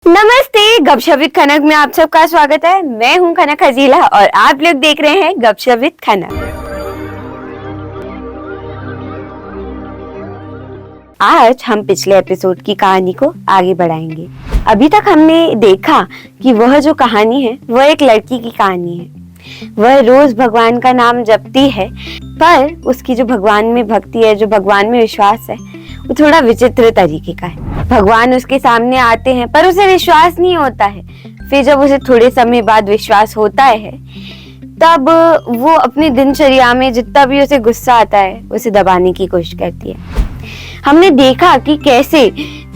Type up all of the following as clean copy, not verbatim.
नमस्ते, गपशप विद खनक में आप सबका स्वागत है। मैं हूं खनक हजीला और आप लोग देख रहे हैं गपशप विद खनक। आज हम पिछले एपिसोड की कहानी को आगे बढ़ाएंगे। अभी तक हमने देखा कि वह जो कहानी है वह एक लड़की की कहानी है। वह रोज भगवान का नाम जपती है, पर उसकी जो भगवान में भक्ति है, जो भगवान में विश्वास है, वो थोड़ा विचित्र तरीके का है। भगवान उसके सामने आते हैं पर उसे विश्वास नहीं होता है। फिर जब उसे थोड़े समय बाद विश्वास होता है, तब वो अपनी दिनचर्या में जितना भी उसे गुस्सा आता है उसे दबाने की कोशिश करती है। हमने देखा कि कैसे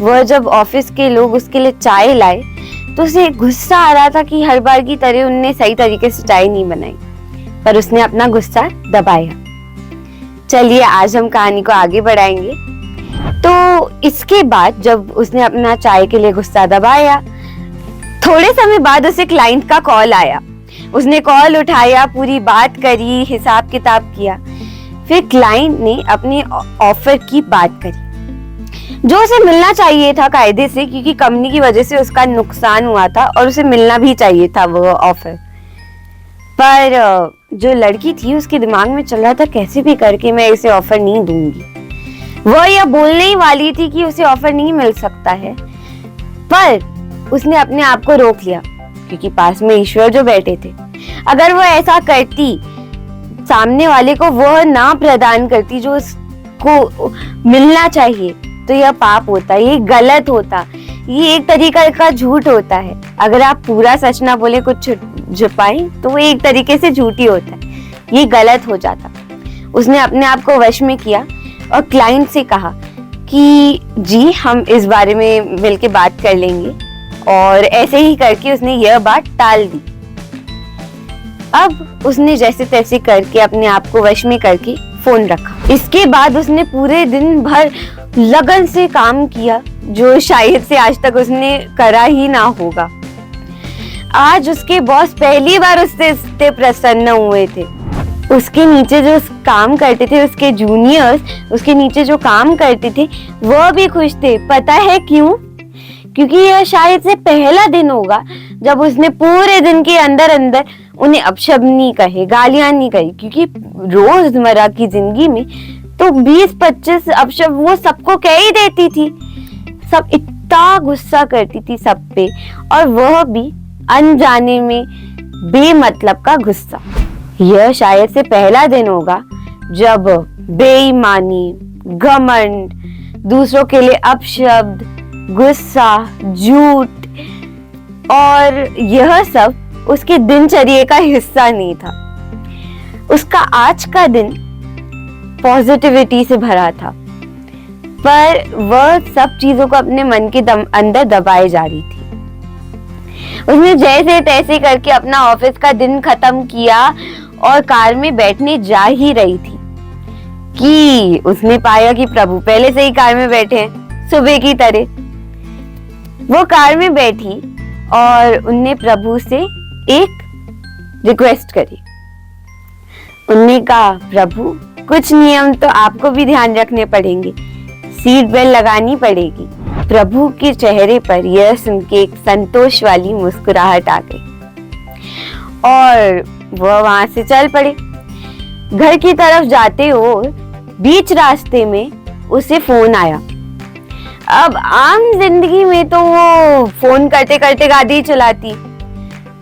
वह जब ऑफिस के लोग उसके लिए चाय लाए तो उसे गुस्सा आ रहा था कि हर बार की तरह उनने सही तरीके से चाय नहीं बनाई, पर उसने अपना गुस्सा दबाया। चलिए आज हम कहानी को आगे बढ़ाएंगे। तो इसके बाद जब उसने अपना चाय के लिए गुस्सा दबाया, थोड़े समय बाद उसे क्लाइंट का कॉल आया। उसने कॉल उठाया, पूरी बात करी, हिसाब किताब किया। फिर क्लाइंट ने अपने ऑफर की बात करी, जो उसे मिलना चाहिए था कायदे से, क्योंकि कंपनी की वजह से उसका नुकसान हुआ था और उसे मिलना भी चाहिए था वो ऑफर। पर जो लड़की थी उसके दिमाग में चल रहा था कैसे भी करके मैं इसे ऑफर नहीं दूंगी। वह यह बोलने ही वाली थी कि उसे ऑफर नहीं मिल सकता है, पर उसने अपने आप को रोक लिया क्योंकि पास में ईश्वर जो बैठे थे। अगर वो ऐसा करती, सामने वाले को वह ना प्रदान करती जो उसको मिलना चाहिए, तो यह पाप होता, ये गलत होता, ये एक तरीका का झूठ होता है। अगर आप पूरा सच ना बोले, कुछ छुपाएं, तो वो एक तरीके से झूठ ही होता है, ये गलत हो जाता। उसने अपने आप को वश में किया और क्लाइंट से कहा कि जी हम इस बारे में मिलके बात कर लेंगे, और ऐसे ही करके उसने यह बात टाल दी। अब उसने जैसे तैसे करके अपने आप को वश में करके फोन रखा। इसके बाद उसने पूरे दिन भर लगन से काम किया, जो शायद से आज तक उसने करा ही ना होगा। आज उसके बॉस पहली बार उससे इतने प्रसन्न हुए थे। उसके नीचे जो काम करते थे, उसके जूनियर्स उसके नीचे जो काम करते थे, वह भी खुश थे। पता है क्यों? क्योंकि यह शायद से पहला दिन होगा जब उसने पूरे दिन के अंदर अंदर उन्हें अपशब्द नहीं कहे, गालियां नहीं कही। क्योंकि रोजमर्रा की जिंदगी में तो 20-25 अपशब्द वो सबको कह ही देती थी। सब इतना गुस्सा करती थी सब पे, और वह भी अनजाने में बेमतलब का गुस्सा। यह शायद से पहला दिन होगा जब बेईमानी, घमंड, दूसरों के लिए अपशब्द, गुस्सा, झूठ और यह सब उसके दिनचर्या का हिस्सा नहीं था। उसका आज का दिन पॉजिटिविटी से भरा था, पर वह सब चीजों को अपने मन के अंदर दबाए जा रही थी। उसने जैसे तैसे करके अपना ऑफिस का दिन खत्म किया और कार में बैठने जा ही रही थी कि उसने पाया कि प्रभु पहले से ही कार में बैठे हैं, सुबह की तरह। वो कार में बैठी और उनने प्रभु से एक रिक्वेस्ट करी। उनने कहा, प्रभु कुछ नियम तो आपको भी ध्यान रखने पड़ेंगे, सीट बेल्ट लगानी पड़ेगी। प्रभु के चेहरे पर यह सुन के एक संतोष वाली मुस्कुराहट आ गई और वह वहां से चल पड़े। घर की तरफ जाते हो बीच रास्ते में उसे फोन आया। अब आम जिंदगी में तो वो फोन करते करते गाड़ी चलाती,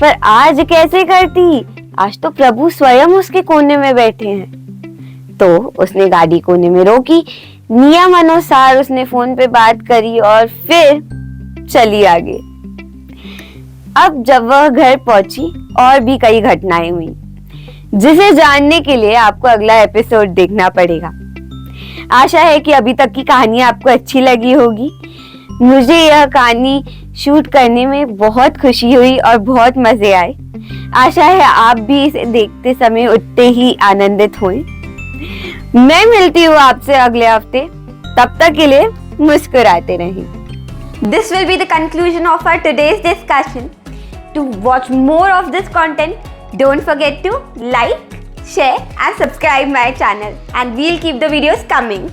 पर आज कैसे करती? आज तो प्रभु स्वयं उसके कोने में बैठे हैं। तो उसने गाड़ी कोने में रोकी, नियम अनुसार उसने फोन पे बात करी और फिर चली आगे। अब जब वह घर पहुंची और भी कई घटनाएं हुई, जिसे जानने के लिए आपको अगला एपिसोड देखना पड़ेगा। आशा है कि अभी तक की कहानी आपको अच्छी लगी होगी। मुझे यह कहानी शूट करने में बहुत खुशी हुई और बहुत मजे आए। आशा है आप भी इसे देखते समय उतने ही आनंदित हुए। मैं मिलती हूँ आपसे अगले हफ्ते, तब तक के लिए मुस्कुराते रहें। This will be the conclusion of our today's discussion. To watch more of this content, don't forget to like, share and subscribe my channel, and we'll keep the videos coming.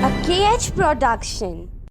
A KH production.